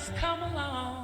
just come along.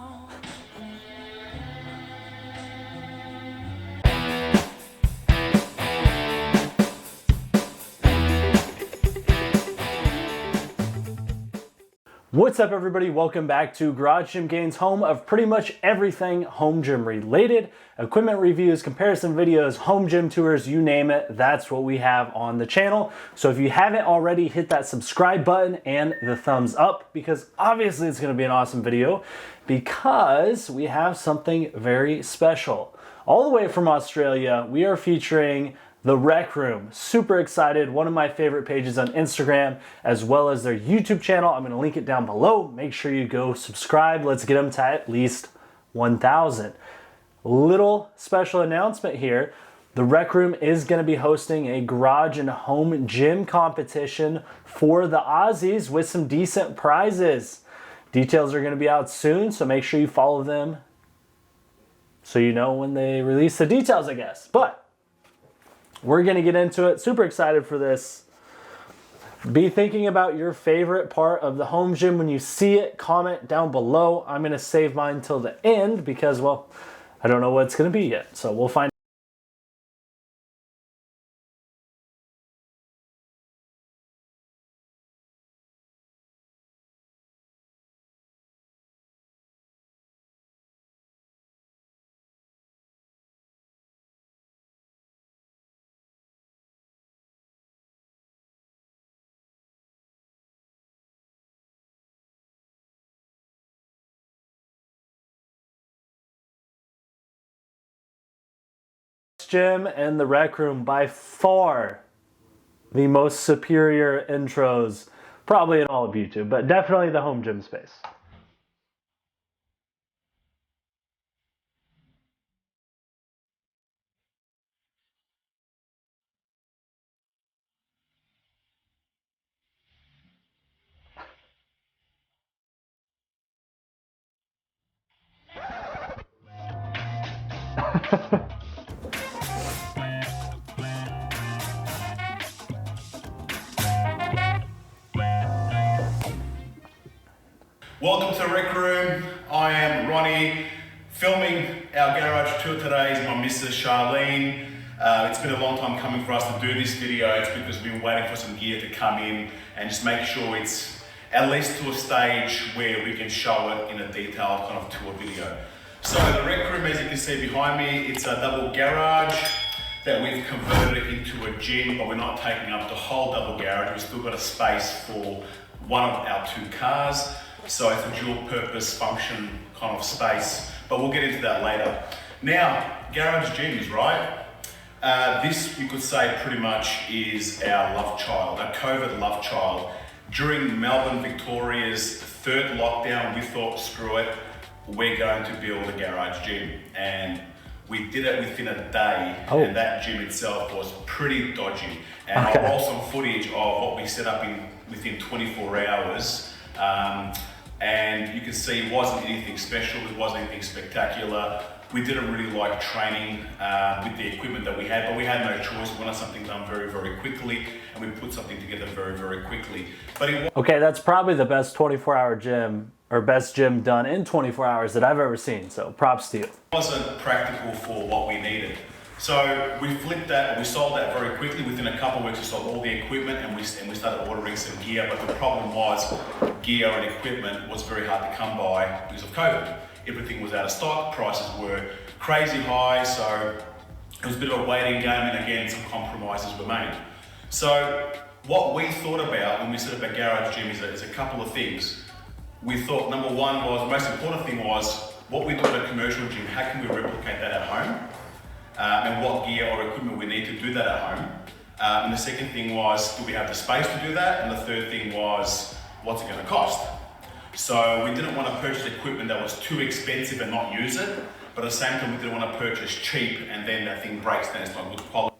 What's up, everybody? Welcome back to Garage Gym Gains, home of pretty much everything home gym related. Equipment reviews, comparison videos, home gym tours, you name it, that's what we have on the channel. So if you haven't already, hit that subscribe button and the thumbs up, because obviously it's going to be an awesome video because we have something very special. All the way from Australia, we are featuring The Rec Room. Super excited. One of my favorite pages on Instagram, as well as their YouTube channel. I'm going to link it down below. Make sure you go subscribe. Let's get them to at least 1,000. Little special announcement here. The Rec Room is going to be hosting a garage and home gym competition for the Aussies with some decent prizes. Details are going to be out soon, so make sure you follow them so you know when they release the details, I guess. But we're going to get into it. Super excited for this. Be thinking about your favorite part of the home gym when you see it. Comment down below. I'm going to save mine till the end because, well, I don't know what it's going to be yet. So we'll find Gym and The Rec Room, by far the most superior intros probably in all of YouTube, but definitely the home gym space. Welcome to Rec Room. I am Ronnie. Filming our garage tour today is my missus Charlene. It's been a long time coming for us to do this video. It's because we've been waiting for some gear to come in and just make sure it's at least to a stage where we can show it in a detailed kind of tour video. So the Rec Room, as you can see behind me, it's a double garage that we've converted it into a gym, but we're not taking up the whole double garage. We've still got a space for one of our two cars. So it's a dual purpose function kind of space, but we'll get into that later. Now, garage gyms, right? This, you could say, pretty much is our love child, our COVID love child. During Melbourne, Victoria's third lockdown, we thought, screw it, we're going to build a garage gym. And we did it within a day, and that gym itself was pretty dodgy. And I'll roll some footage of what we set up within 24 hours. And you can see it wasn't anything special, it wasn't anything spectacular. We didn't really like training with the equipment that we had, but we had no choice. We wanted something done very, very quickly, and we put something together very, very quickly. But okay, that's probably the best 24-hour gym, or best gym done in 24 hours that I've ever seen, so props to you. It wasn't practical for what we needed. So we flipped that, we sold that very quickly. Within a couple of weeks, we sold all the equipment and we started ordering some gear. But the problem was gear and equipment was very hard to come by because of COVID. Everything was out of stock, prices were crazy high, so it was a bit of a waiting game, and again, some compromises were made. So what we thought about when we set up a garage gym is a couple of things. We thought, number one was, the most important thing was, what we do at a commercial gym, how can we replicate that at home? And what gear or equipment we need to do that at home. And the second thing was, do we have the space to do that? And the third thing was, what's it gonna cost? So we didn't want to purchase equipment that was too expensive and not use it, but at the same time we didn't want to purchase cheap and then that thing breaks, then it's not good quality.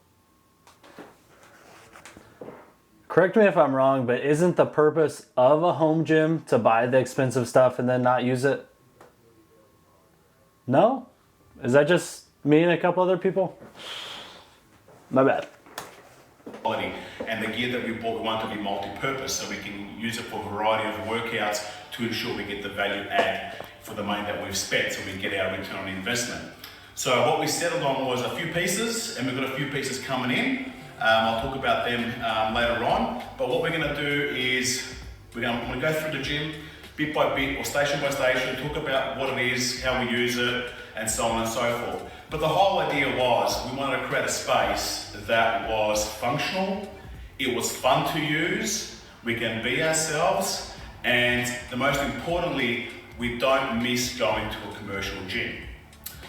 Correct me if I'm wrong, but isn't the purpose of a home gym to buy the expensive stuff and then not use it? No? Is that just me and a couple other people? My bad. quality. And the gear that we bought, we want to be multi-purpose, so we can use it for a variety of workouts to ensure we get the value add for the money that we've spent, so we get our return on investment. So what we settled on was a few pieces, and we've got a few pieces coming in. I'll talk about them later on. But what we're going to do is I'm going to go through the gym bit by bit or station by station, talk about what it is, how we use it, and so on and so forth. But the whole idea was we wanted to create a space that was functional, it was fun to use, we can be ourselves, and the most importantly, we don't miss going to a commercial gym.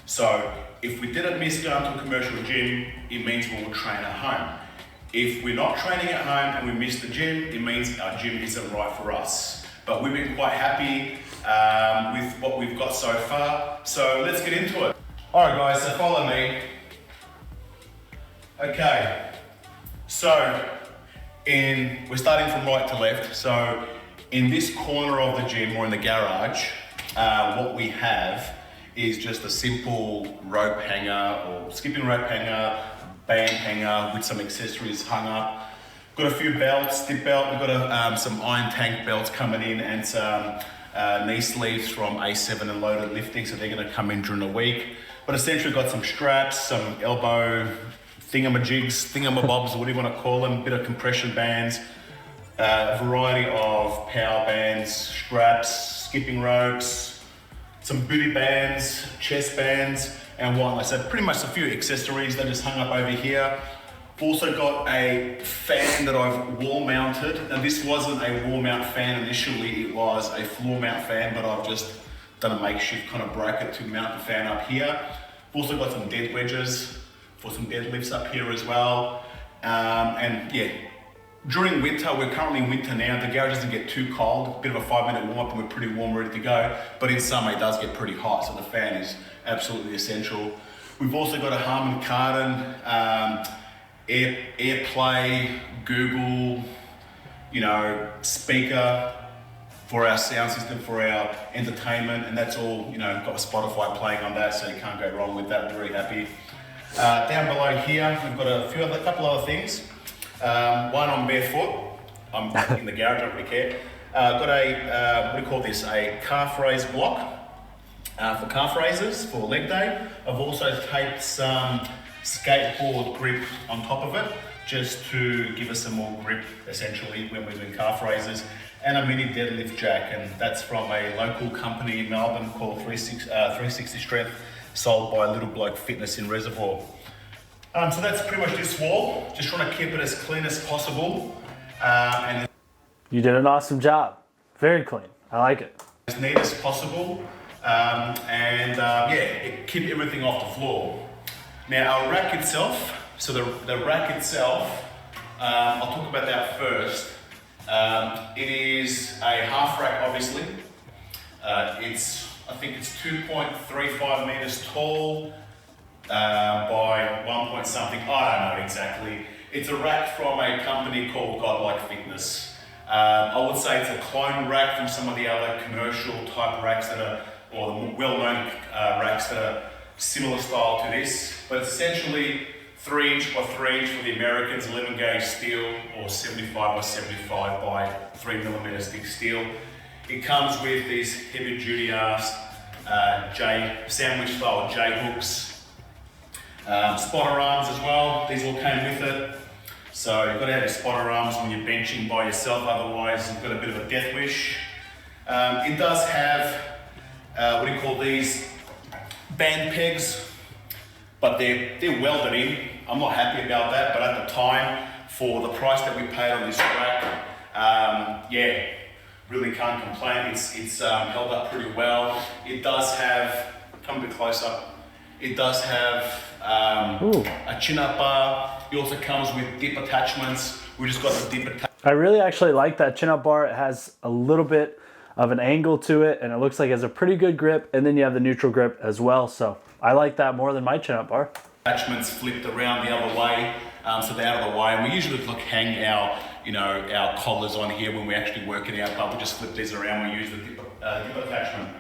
So if we didn't miss going to a commercial gym, it means we will train at home. If we're not training at home and we miss the gym, it means our gym isn't right for us. But we've been quite happy with what we've got so far. So let's get into it. All right guys, so follow me. Okay, so we're starting from right to left. So in this corner of the gym or in the garage, what we have is just a simple rope hanger or skipping rope hanger, band hanger with some accessories hung up. Got a few belts, dip belt, we've got some iron tank belts coming in and some knee sleeves from A7 and Loaded Lifting, so they're gonna come in during the week. But essentially got some straps, some elbow thingamajigs, thingamabobs, whatever you wanna call them, bit of compression bands, a variety of power bands, straps, skipping ropes, some booty bands, chest bands, and whatnot. So pretty much a few accessories that just hung up over here. I've also got a fan that I've wall mounted. Now this wasn't a wall mount fan initially, it was a floor mount fan, but I've just done a makeshift kind of bracket to mount the fan up here. I've also got some dead wedges for some deadlifts up here as well. And yeah, during winter, we're currently in winter now, the garage doesn't get too cold, a bit of a 5-minute warm up and we're pretty warm, ready to go. But in summer it does get pretty hot, so the fan is absolutely essential. We've also got a Harman Kardon, AirPlay, Google, speaker for our sound system, for our entertainment, and that's all, got Spotify playing on that, so you can't go wrong with that. We're very happy. Down below here, we've got a couple other things. One, I'm barefoot. I'm in the garage, I don't really care. Got a, what do you call this? A calf raise block for calf raises for leg day. I've also taped some skateboard grip on top of it, just to give us some more grip, essentially, when we're doing calf raises. And a mini deadlift jack, and that's from a local company in Melbourne called 360 Strength, sold by Little Bloke Fitness in Reservoir. So that's pretty much this wall, just trying to keep it as clean as possible. And You did an awesome job. Very clean. I like it. as neat as possible. Keep everything off the floor. Now our rack itself, so the rack itself, I'll talk about that first. It is a half rack, obviously. I think it's 2.35 meters tall by 1 point something. I don't know exactly. It's a rack from a company called Godlike Fitness. I would say it's a clone rack from some of the other commercial type racks that are, or the well-known racks that are similar style to this. But it's essentially 3 inch by 3 inch for the Americans, 11 gauge steel, or 75 by 75 by 3 millimeter thick steel. It comes with these heavy duty ass sandwich style J hooks, spotter arms as well. These all came with it. So you've got to have your spotter arms when you're benching by yourself, otherwise you've got a bit of a death wish. It does have, what do you call these, band pegs, but they're welded in. I'm not happy about that, but at the time, for the price that we paid on this rack, really can't complain. It's held up pretty well. It does have, come a bit closer, it does have a chin-up bar. It also comes with dip attachments. We just got the dip attachment. I really actually like that chin-up bar. It has a little bit of an angle to it, and it looks like it has a pretty good grip, and then you have the neutral grip as well. So I like that more than my chin-up bar. Attachments flipped around the other way, so they're out of the way. And we usually hang our, our collars on here when we're actually working out, but we just flip these around. We use the dip attachment.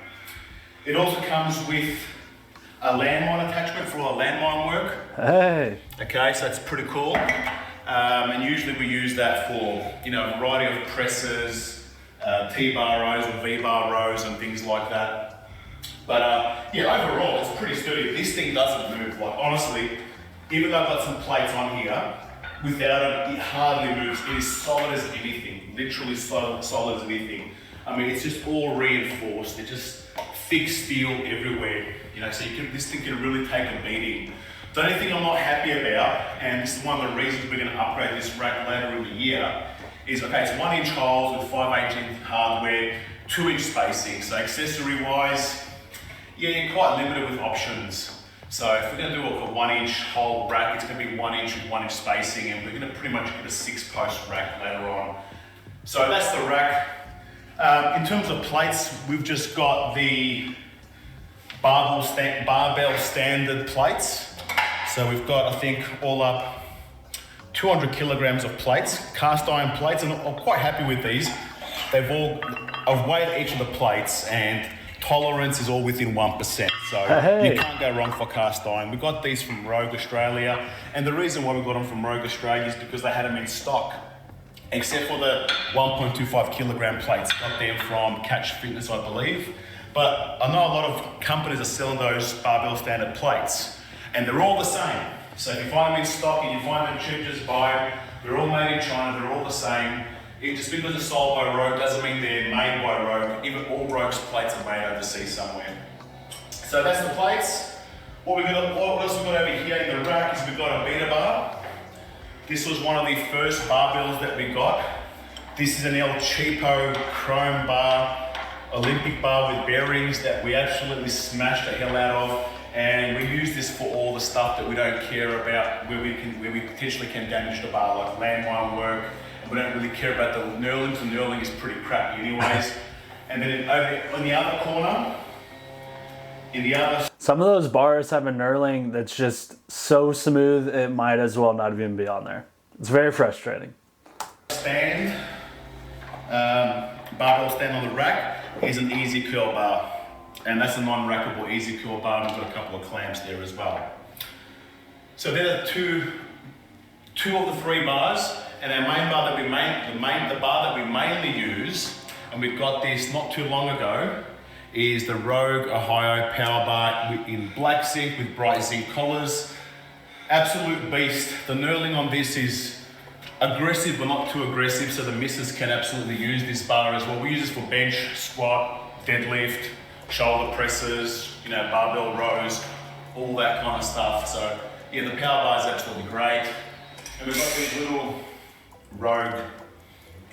It also comes with a landmine attachment for all the landmine work. Hey. Okay, so that's pretty cool. And usually we use that for, you know, a variety of presses, T-bar rows or V-bar rows and things like that. But yeah, overall it's pretty sturdy. This thing doesn't move. Like honestly, even though I've got some plates on here, without it, it hardly moves. It is solid as anything, literally solid as anything. I mean, it's just all reinforced. It's just thick steel everywhere. You know, so this thing can really take a beating. The only thing I'm not happy about, and this is one of the reasons we're going to upgrade this rack later in the year, is okay, it's 1-inch holes with 5/8" hardware, 2-inch spacing. So accessory wise, yeah, you're quite limited with options. So if we're going to do a 1-inch hole rack, it's going to be 1-inch with 1-inch spacing, and we're going to pretty much get a 6-post rack later on. So that's the rack. In terms of plates, we've just got the barbell standard plates. So we've got, I think, all up 200 kilograms of plates, cast iron plates, and I'm quite happy with these. I've weighed each of the plates, and tolerance is all within 1%. So you can't go wrong for cast iron. We got these from Rogue Australia, and the reason why we got them from Rogue Australia is because they had them in stock, except for the 1.25 kilogram plates. Got them from Catch Fitness, I believe. But I know a lot of companies are selling those barbell standard plates, and they're all the same. So if you find them in stock and you find them cheap, just buy them. They're all made in China, they're all the same. Just because they're sold by Rogue doesn't mean they're made by Rogue. Even all Rogue's plates are made overseas somewhere. So that's the plates. What else we got over here in the rack is we've got a beta bar. This was one of the first barbells that we got. This is an El Cheapo chrome bar, Olympic bar with bearings that we absolutely smashed the hell out of. And we use this for all the stuff that we don't care about, where we potentially can damage the bar, like landmine work. We don't really care about the knurling, because the knurling is pretty crappy anyways. And then over on the other corner, some of those bars have a knurling that's just so smooth it might as well not even be on there. It's very frustrating. Barbell stand on the rack is an easy curl bar. And that's a non-rackable easy curl bar, and we've got a couple of clamps there as well. So there are two of the 3 bars, and our main bar that the bar that we mainly use, and we got this not too long ago, is the Rogue Ohio Power Bar in black zinc with bright zinc collars. Absolute beast. The knurling on this is aggressive but not too aggressive, so the missus can absolutely use this bar as well. We use this for bench, squat, deadlift, shoulder presses, you know, barbell rows, all that kind of stuff. So yeah, the power bar is absolutely great. And we've got these little Rogue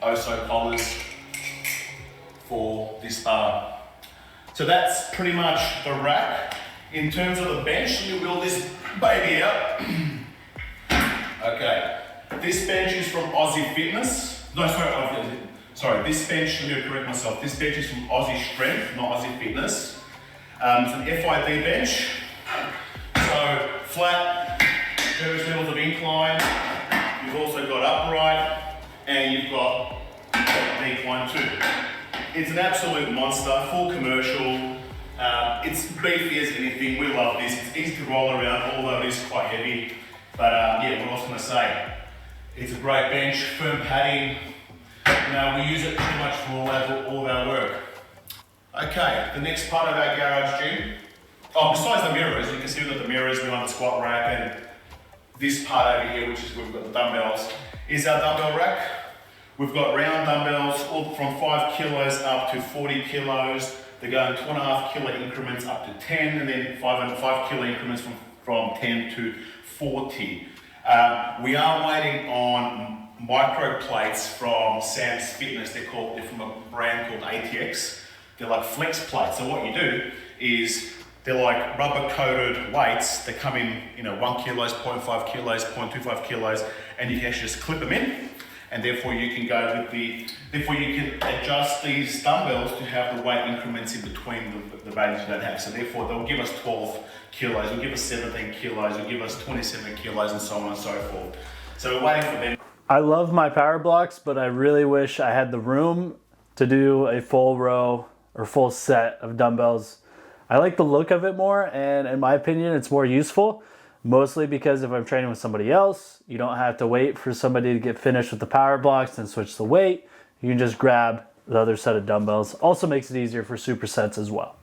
Oso collars for this bar. So that's pretty much the rack. In terms of the bench, let me wheel this baby out. Okay, this bench is from Aussie Fitness. Sorry, this bench, let me correct myself. This bench is from Aussie Strength, not Aussie Fitness. It's an FID bench. So flat, various levels of incline. You've also got upright, and you've got decline too. It's an absolute monster, full commercial. It's beefy as anything. We love this. It's easy to roll around, although it is quite heavy. But yeah, what else can I say? It's a great bench, firm padding. You know, we use it pretty much for all of our work. Okay, the next part of our garage gym. Oh, besides the mirrors, you can see we've got the mirrors behind the squat rack, and this part over here, which is where we've got the dumbbells, is our dumbbell rack. We've got round dumbbells all from 5 kilos up to 40 kilos. They go in 2.5 kilo increments up to 10, and then 5 kilo increments from 10 to 40. We are waiting on micro plates from Sam's Fitness. They're from a brand called ATX. They're like flex plates. So what you do is they're like rubber coated weights that come in, 1 kilos, 0.5 kilos, 0.25 kilos, and you can actually just clip them in. And therefore you can adjust these dumbbells to have the weight increments in between the values you don't have. So therefore they'll give us 12 kilos, they'll give us 17 kilos, they'll give us 27 kilos, and so on and so forth. So we're waiting for them. I love my power blocks, but I really wish I had the room to do a full row or full set of dumbbells. I like the look of it more, and in my opinion, it's more useful. mostly because if I'm training with somebody else, you don't have to wait for somebody to get finished with the power blocks and switch the weight. You can just grab the other set of dumbbells. Also makes it easier for supersets as well.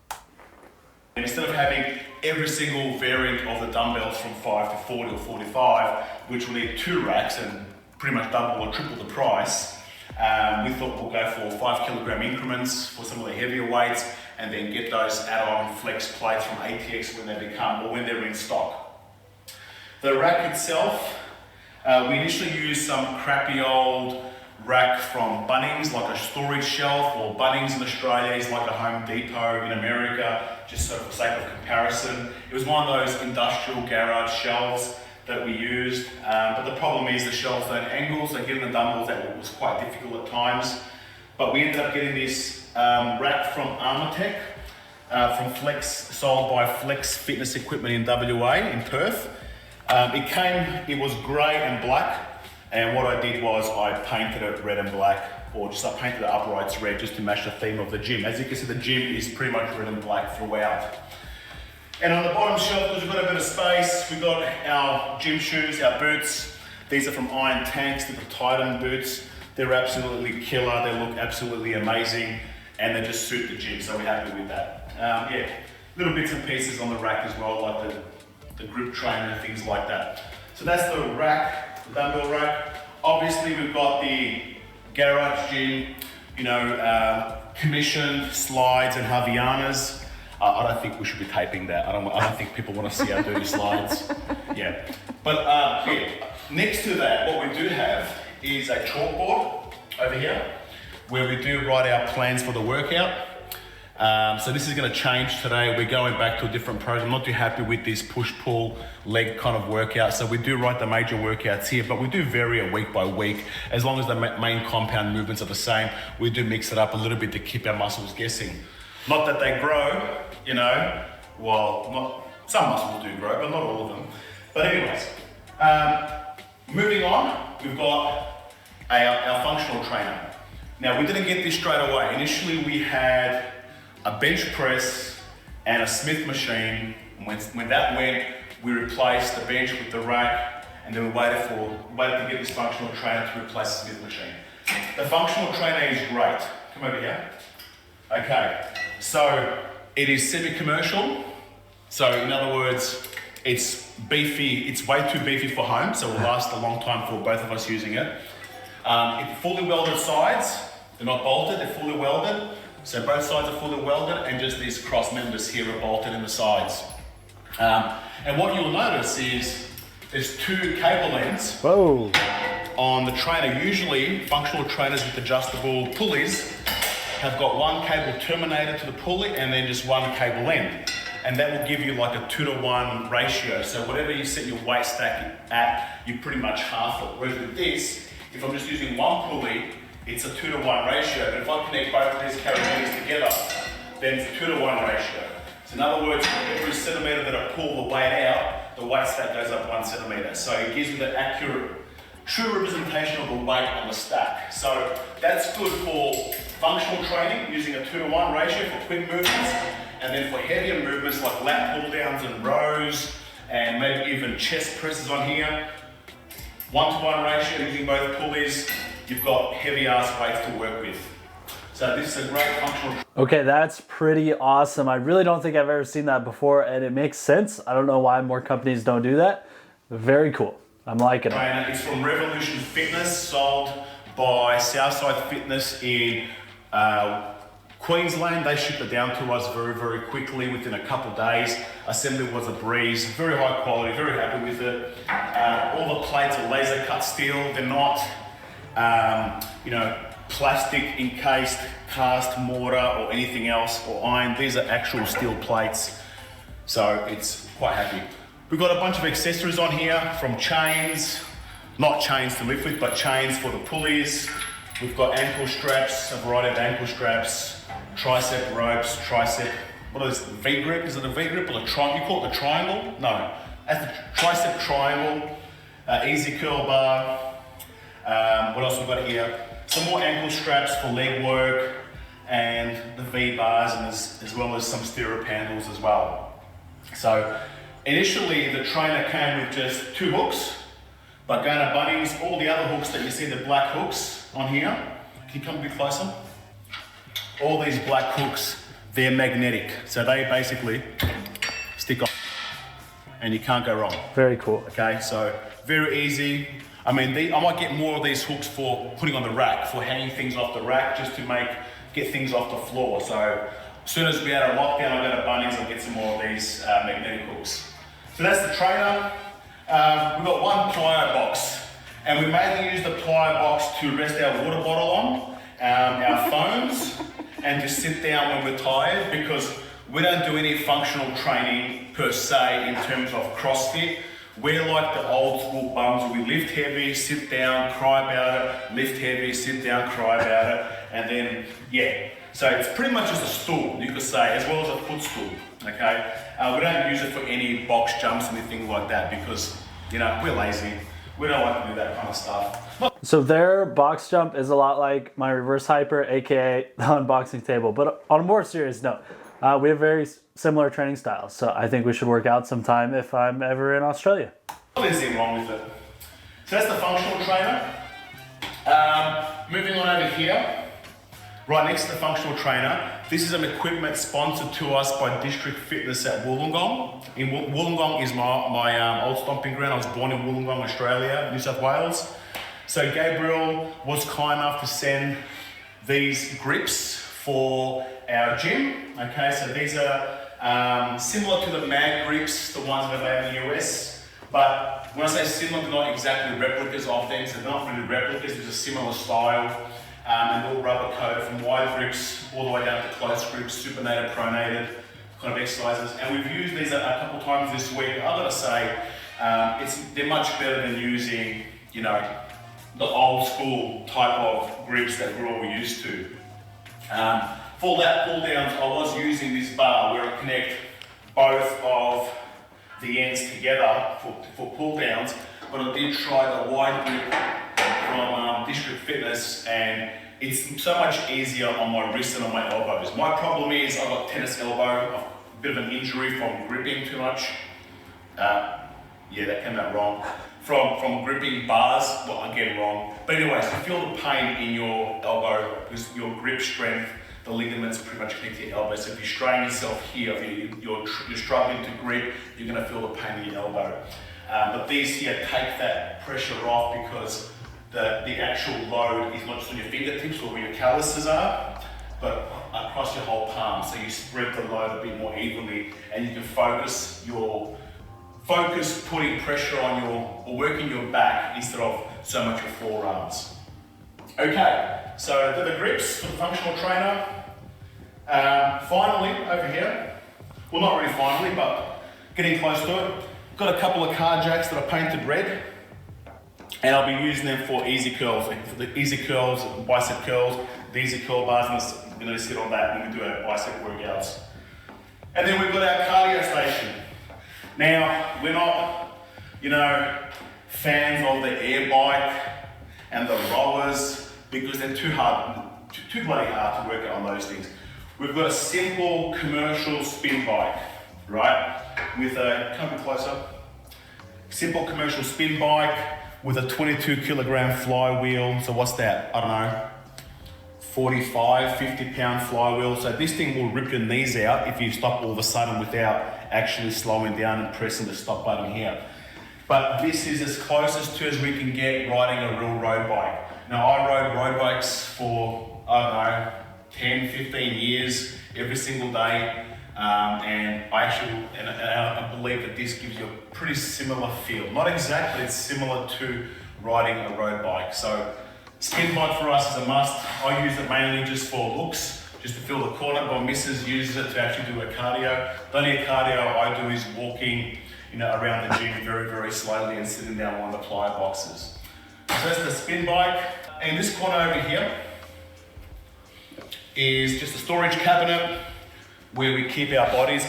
Instead of having every single variant of the dumbbells from 5 to 40 or 45, which will need 2 racks and pretty much double or triple the price, we thought we'll go for 5 kilogram increments for some of the heavier weights, and then get those add-on flex plates from ATX when they become, or when they're in stock. The rack itself, we initially used some crappy old rack from Bunnings, like a storage shelf, or Bunnings in Australia is like a Home Depot in America, just so for sake of comparison. It was one of those industrial garage shelves that we used, but the problem is the shelves don't angle, so getting the dumbbells out was quite difficult at times. But we ended up getting this rack from Armortech, from Flex, sold by Flex Fitness Equipment in WA, in Perth. It was grey and black, and what I did was I painted it red and black, or just I painted the uprights red just to match the theme of the gym. As you can see, the gym is pretty much red and black throughout. And on the bottom shelf, because we've got a bit of space, we've got our gym shoes, our boots. These are from Iron Tanks, they're the Titan boots. They're absolutely killer, they look absolutely amazing, and they just suit the gym, so we're happy with that. Yeah, little bits and pieces on the rack as well, like the grip trainer and things like that. So that's the rack, the dumbbell rack. Obviously we've got the garage gym, commissioned slides and Havianas. I don't think we should be taping that. I don't think people want to see our dirty slides. Yeah, but next to that, what we do have is a chalkboard over here, where we do write our plans for the workout. So this is going to change today. We're going back to a different program. I'm not too happy with this push-pull leg kind of workout. So we do write the major workouts here, but we do vary it week by week. As long as the main compound movements are the same, we do mix it up a little bit to keep our muscles guessing. Not that they grow, some muscles do grow, but not all of them. But anyways, moving on, we've got our functional trainer. Now we didn't get this straight away. Initially we had a bench press and a Smith machine. When that went, we replaced the bench with the rack, and then we waited to get this functional trainer to replace the Smith machine. The functional trainer is great. Come over here. Okay, so it is semi-commercial. So in other words, it's beefy, it's way too beefy for home, so it will last a long time for both of us using it. It's fully welded sides, they're not bolted, they're fully welded. So both sides are fully welded, and just these cross members here are bolted in the sides. And what you'll notice is there's 2 cable ends on the trainer. Usually functional trainers with adjustable pulleys have got one cable terminated to the pulley and then just one cable end. And that will give you like a 2-to-1 ratio. So whatever you set your weight stack at, you pretty much half it. Whereas with this, if I'm just using one pulley, it's a 2-to-1 ratio. But if I connect both of these carabiners together, then it's a 2-to-1 ratio. So in other words, every centimetre that I pull the weight out, the weight stack goes up 1 centimetre. So it gives me the accurate, true representation of the weight on the stack. So that's good for functional training, using a 2-to-1 ratio for quick movements. And then for heavier movements like lat pull downs and rows, and maybe even chest presses on here, 1-to-1 ratio using both pulleys, you've got heavy ass weights to work with. So this is a great functional. Okay, that's pretty awesome. I really don't think I've ever seen that before, and it makes sense. I don't know why more companies don't do that. Very cool. I'm liking it. It's from Revolution Fitness, sold by Southside Fitness in Queensland. They shipped it down to us very, very quickly, within a couple of days. Assembly was a breeze, very high quality, very happy with it. All the plates are laser cut steel. They're not, plastic encased cast mortar or anything else, or iron. These are actual steel plates. So it's quite happy. We've got a bunch of accessories on here, from chains, not chains to lift with, but chains for the pulleys. We've got ankle straps, a variety of ankle straps, tricep ropes, what is it, V-grip? Is it a V-grip or a triangle? You call it a triangle? No, that's the tricep triangle, easy curl bar. What else we've got here? Some more ankle straps for leg work, and the V-bars, and as well as some stirrup handles as well. So initially the trainer came with just 2 hooks, but going to Bunnings, all the other hooks that you see, the black hooks on here, can you come a bit closer? All these black hooks, they're magnetic. So they basically stick on and you can't go wrong. Very cool. Okay, so very easy. I mean, I might get more of these hooks for putting on the rack, for hanging things off the rack, just to get things off the floor. So as soon as we out of lockdown, I'll go to Bunnings and get some more of these magnetic hooks. So that's the trainer. We've got one plyo box, and we mainly use the plyo box to rest our water bottle on, our phones, and to sit down when we're tired, because we don't do any functional training per se in terms of CrossFit. We're like the old school bums. We lift heavy, sit down, cry about it, lift heavy, sit down, cry about it, and then, yeah. So it's pretty much just a stool, you could say, as well as a footstool, okay? We don't use it for any box jumps, anything like that, because, you know, we're lazy. We don't like to do that kind of stuff. So their box jump is a lot like my reverse hyper, aka the unboxing table. But on a more serious note, we have very similar training styles. So I think we should work out sometime if I'm ever in Australia. There's nothing wrong with it. So that's the functional trainer. Moving on over here. Right next to the functional trainer, this is an equipment sponsored to us by District Fitness at Wollongong. Wollongong is my old stomping ground. I was born in Wollongong, Australia, New South Wales. So Gabriel was kind enough to send these grips for our gym. Okay, so these are similar to the mag grips, the ones that are made in the US. But when I say similar, they're not exactly replicas of things. They're not really replicas, they're just similar style. And all rubber coated from wide grips all the way down to close grips, supinated, pronated kind of exercises. And we've used these a couple times this week. I've got to say, they're much better than using, you know, the old school type of grips that we're all used to. For that pull downs, I was using this bar where I connect both of the ends together for pull downs, but I did try the wide grip from District Fitness, and it's so much easier on my wrists and on my elbows. My problem is I've got tennis elbow, a bit of an injury from gripping too much. Yeah, that came out wrong. From gripping bars, well, again wrong. But anyways, you feel the pain in your elbow because your grip strength, the ligaments pretty much connect to your elbow. So if you strain yourself here, if you're struggling to grip, you're going to feel the pain in your elbow. But these here take that pressure off because the actual load is not just on your fingertips or where your calluses are, but across your whole palm. So you spread the load a bit more evenly, and you can focus putting pressure on or working your back instead of so much your forearms. Okay, so they're the grips for the functional trainer. Finally, over here, well, not really finally, but getting close to it, got a couple of car jacks that are painted red. And I'll be using them for easy curls, for the easy curls, bicep curls, the easy curl bars, and we're going to sit on that when we do our bicep workouts. And then we've got our cardio station. Now, we're not, you know, fans of the air bike and the rowers because they're too bloody hard to work out on those things. We've got a simple commercial spin bike, right? With a, come a bit closer, simple commercial spin bike, with a 22 kilogram flywheel. So what's that? I don't know, 45, 50 pound flywheel. So this thing will rip your knees out if you stop all of a sudden without actually slowing down and pressing the stop button here. But this is as closest to as we can get riding a real road bike. Now I rode road bikes for, I don't know, 10, 15 years, every single day. And I believe that this gives you a pretty similar feel. Not exactly, it's similar to riding a road bike. So spin bike for us is a must. I use it mainly just for looks, just to feel the corner. My missus uses it to actually do a cardio. The only cardio I do is walking, you know, around the gym very, very slowly and sitting down on one of the plyo boxes. So that's the spin bike. And this corner over here is just a storage cabinet where we keep our bodies,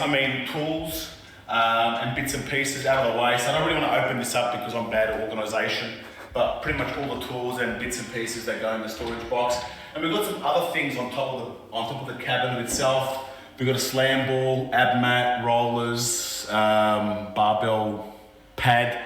tools and bits and pieces out of the way. So I don't really want to open this up because I'm bad at organisation, but pretty much all the tools and bits and pieces that go in the storage box. And we've got some other things on top of the cabinet itself. We've got a slam ball, ab mat, rollers, barbell pad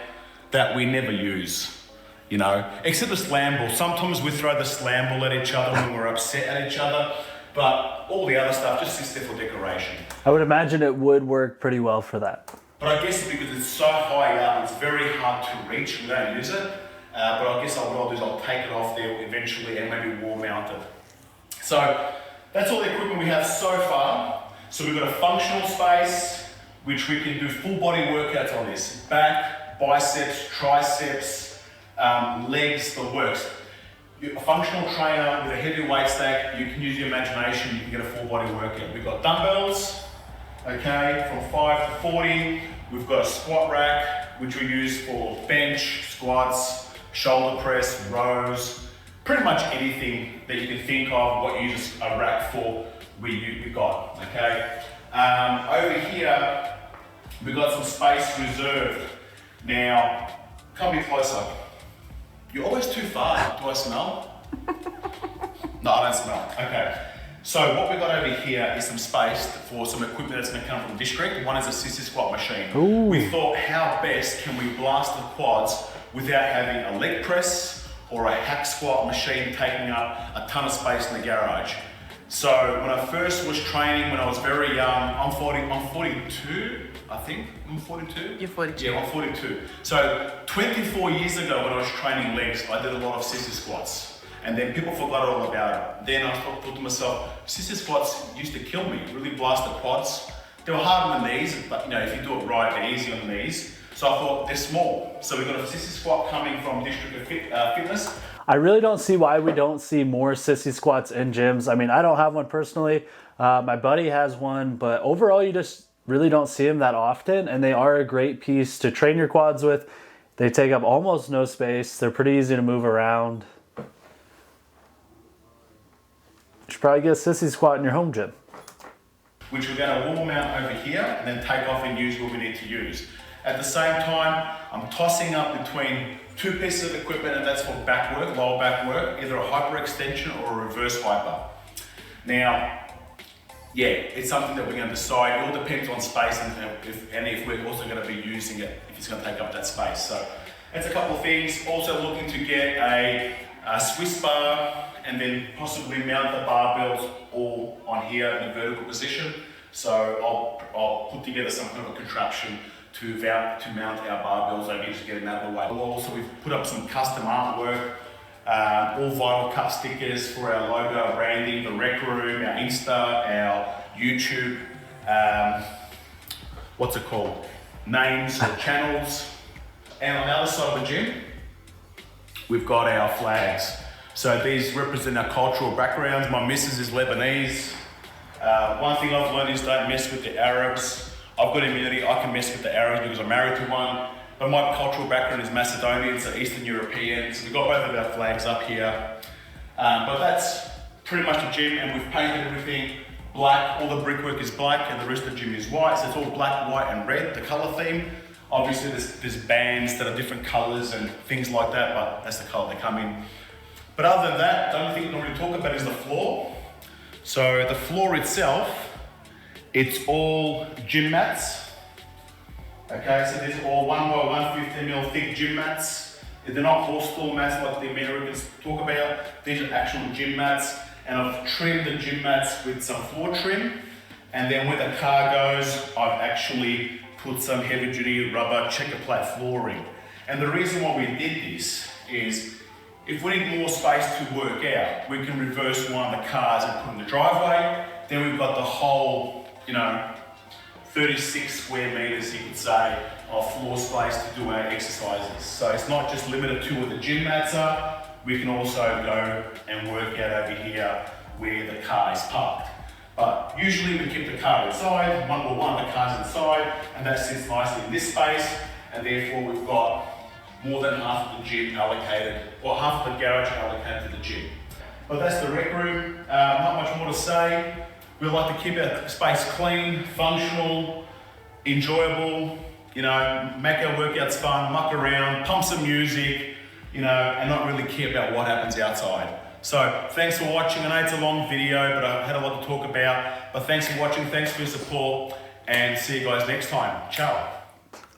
that we never use, you know, except the slam ball. Sometimes we throw the slam ball at each other when we're upset at each other, but all the other stuff just sits there for decoration. I would imagine it would work pretty well for that. But I guess because it's so high up, it's very hard to reach. We don't use it. But I guess what I'll do is I'll take it off there eventually and maybe wall mount it. So that's all the equipment we have so far. So we've got a functional space, which we can do full body workouts on this. Back, biceps, triceps, legs, the works. A functional trainer with a heavy weight stack, you can use your imagination, you can get a full body workout. We've got dumbbells, okay, from 5 to 40. We've got a squat rack, which we use for bench, squats, shoulder press, rows, pretty much anything that you can think of, what you use a rack for, we got, okay? Over here, we've got some space reserved. Now, come a bit closer. You're always too far. Do I smell? No, I don't smell. Okay. So what we've got over here is some space for some equipment that's going to come from District. One is a sissy squat machine. Ooh. We thought, how best can we blast the quads without having a leg press or a hack squat machine taking up a ton of space in the garage? So when I first was training, when I was very young, I'm 42, I think. I'm 42? You're 42. Yeah, I'm 42. So 24 years ago when I was training legs, I did a lot of sissy squats. And then people forgot all about it. Then I thought to myself, sissy squats used to kill me, really blast the quads. They were hard on the knees, but you know, if you do it right, they're easy on the knees. So I thought, they're small. So we've got a sissy squat coming from District Fitness. I really don't see why we don't see more sissy squats in gyms. I mean, I don't have one personally. My buddy has one, but overall you just really don't see them that often, and they are a great piece to train your quads with. They take up almost no space. They're pretty easy to move around. You should probably get a sissy squat in your home gym. Which we're going to wall mount over here and then take off and use what we need to use. At the same time, I'm tossing up between two pieces of equipment, and that's for back work, lower back work, either a hyperextension or a reverse hyper. Now, yeah, it's something that we're going to decide. It all depends on space and if we're also going to be using it, if it's going to take up that space. So that's a couple of things. Also looking to get a Swiss bar and then possibly mount the barbells all on here in a vertical position. So I'll put together some kind of a contraption to mount our barbells over here to get them out of the way. Also, we've put up some custom artwork, all vinyl cut stickers for our logo, our branding, the rec room, our Insta, our YouTube, what's it called? Names or channels. And on the other side of the gym, we've got our flags. So these represent our cultural backgrounds. My missus is Lebanese. One thing I've learned is don't mess with the Arabs. I've got immunity, I can mess with the Arabs because I'm married to one. But my cultural background is Macedonian, so Eastern European. So we've got both of our flags up here. But that's pretty much the gym, and we've painted everything black. All the brickwork is black and the rest of the gym is white. So it's all black, white and red, the color theme. Obviously there's bands that are different colors and things like that, but that's the color they come in. But other than that, the only thing we normally talk about is the floor. So the floor itself, it's all gym mats. Okay, so these are all 1 by 150 mil thick gym mats. They're not horse floor mats like the Americans talk about. These are actual gym mats, and I've trimmed the gym mats with some floor trim. And then where the car goes, I've actually put some heavy duty rubber checker plate flooring. And the reason why we did this is if we need more space to work out, we can reverse one of the cars and put in the driveway. Then we've got the whole, 36 square meters, you could say, of floor space to do our exercises. So it's not just limited to where the gym mats are. We can also go and work out over here where the car is parked. But usually we keep the car inside, one of the cars inside, and that sits nicely in this space, and therefore we've got more than half of the gym allocated, or half of the garage allocated to the gym. But that's the rec room. Not much more to say. We like to keep our space clean, functional, enjoyable, make our workouts fun, muck around, pump some music, and not really care about what happens outside. So thanks for watching. I know it's a long video, but I had a lot to talk about. But thanks for watching, thanks for your support, and see you guys next time. Ciao.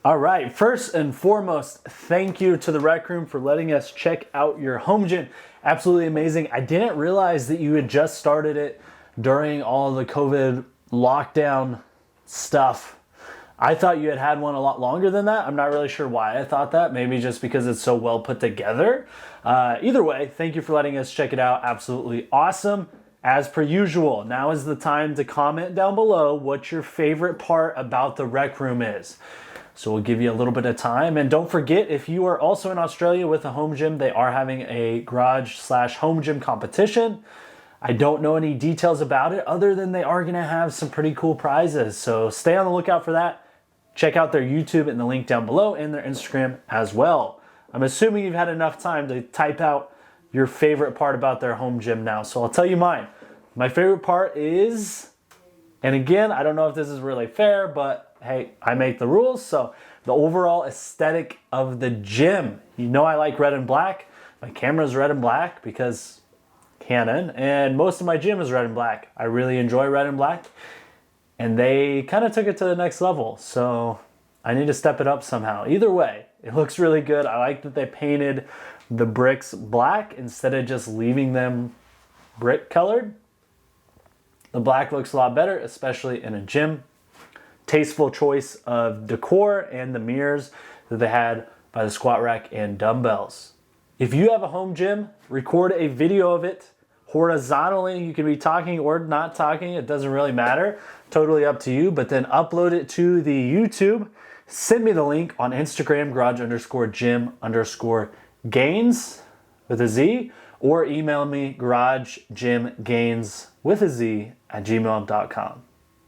All right, first and foremost, thank you to the Rec Room for letting us check out your home gym. Absolutely amazing. I didn't realize that you had just started it during all the COVID lockdown stuff. I thought you had had one a lot longer than that. I'm not really sure why I thought that. Maybe just because it's so well put together. Either way, thank you for letting us check it out. Absolutely awesome. As per usual, now is the time to comment down below what your favorite part about the Rec Room is. So we'll give you a little bit of time. And don't forget, if you are also in Australia with a home gym, they are having a garage/home gym competition. I don't know any details about it other than they are going to have some pretty cool prizes. So stay on the lookout for that. Check out their YouTube in the link down below and their Instagram as well. I'm assuming you've had enough time to type out your favorite part about their home gym now. So I'll tell you mine. My favorite part is, and again, I don't know if this is really fair, but hey, I make the rules. So the overall aesthetic of the gym. You know I like red and black. My camera's red and black because Canon, and most of my gym is red and black. I really enjoy red and black, and they kind of took it to the next level. So I need to step it up somehow. Either way, it looks really good. I like that they painted the bricks black instead of just leaving them brick colored. The black looks a lot better, especially in a gym. Tasteful choice of decor and the mirrors that they had by the squat rack and dumbbells. If you have a home gym, record a video of it horizontally. You can be talking or not talking. It doesn't really matter. Totally up to you. But then upload it to the YouTube. Send me the link on Instagram, garage_gym_gains with a Z, or email me garagegymgains with a Z @gmail.com.